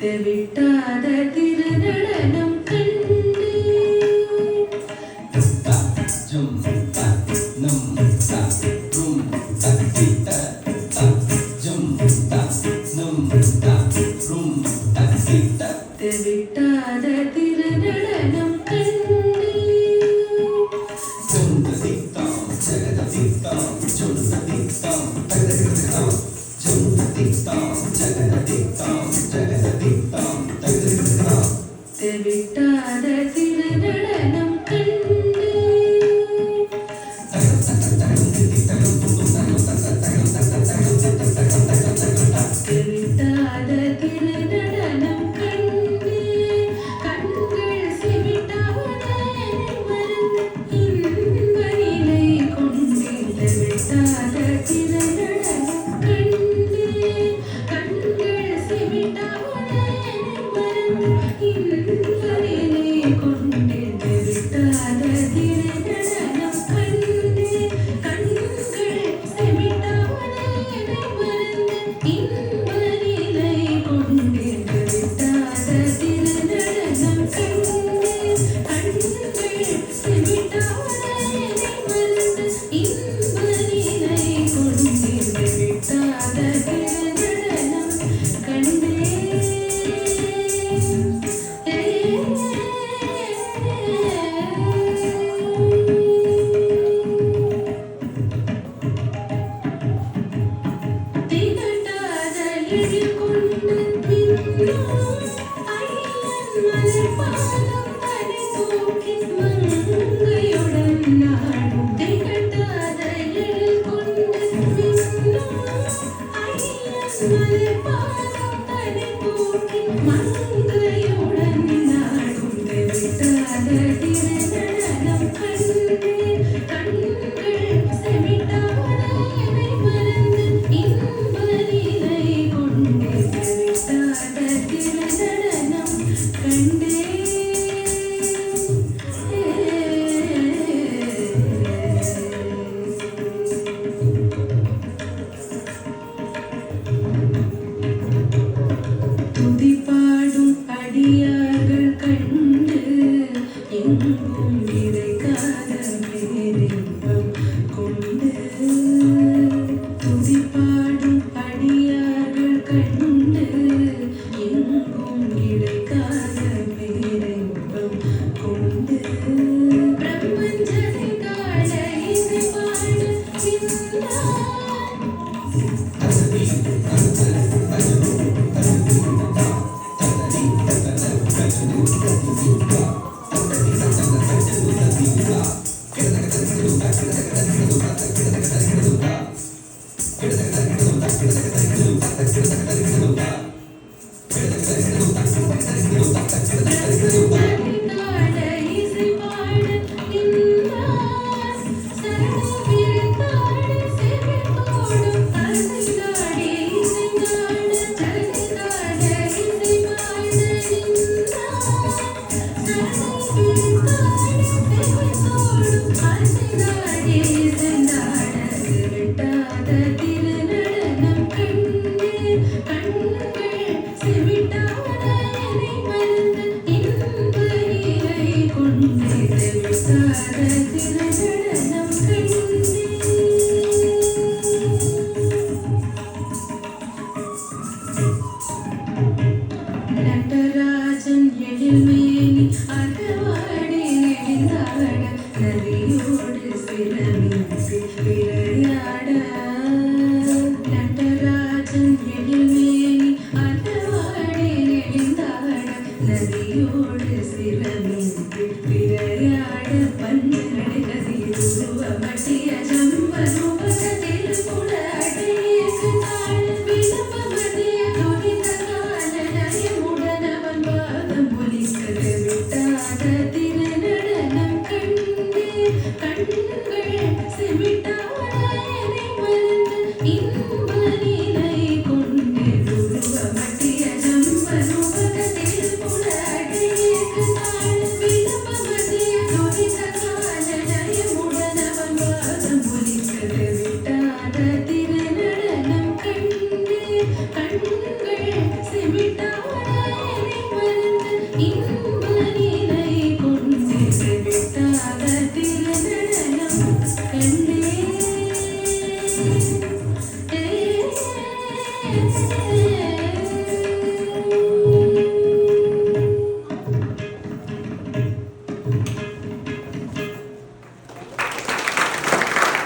விட்டாத திருநடனம் கண்டு ஜும் த நம் த ரும் த த ஜும் த நம் த ரும் த விட்டாத திருநடனம் கண்டு ஜும் த தித்தாம் ஜகத தித்தாம் ஜும் த தித்தாம் தகதகதம் ஜும் த தித்தாம் ஜகத தித்தாம் ஜகததித்தாம் தகதகதம் விட்டாத திருநடனம் கண்டு விட்டாத திருநடனம் கண்டு கண்கள் சிமிட்டாத இன்ப நிலை கொண்டிருந்த விட்டாத திருநடனம் கண்டு கண்கள் சிமிட்டாத இன்பநிலை கொண்டிருந்த விட்டாத திருநடனம் கண்டு கண்கள் சிமிட்டாத இன்பநிலை கொண்டிருந்த விட்டாத திருநடனம் கண்டு கண்கள் சிமிட்டாத இன்பநிலை கொண்டிருந்த விட்டாத திருநடனம் கண்டே திகட்டாத எழில்கொண்டு தின்னும் அயலன் மலர்பாதம் தலை தூக்கி மங்கையுடன் நாடும் திகட்டாத எழில்கொண்டு தின்னும் அயலன் மலர்பாதம் தலை தூக்கி மங்கையுடன் நாடும் விட்டாத திருநடனம் கண்டு கண்கள் செமிட்டாத மறந்து இன்பநிலை கொண்டு விட்டாத திருநடனம் கண்டே துதிபாடும் அடியார்கள் கண்டு எங்கும் இறைக்காத பேரின்பம் கொண்டு துதிபாடும் அடியார்கள் கண்டு எங்கும் இறைக்காத பேரின்பம் கொண்டு பிரபஞ்சத்தை காண இசை பாட விட்டாத திருநடனம் கண்டு இன்ப நிலை கொண்டிட்டு விட்டாத திருநடனம் கண்டே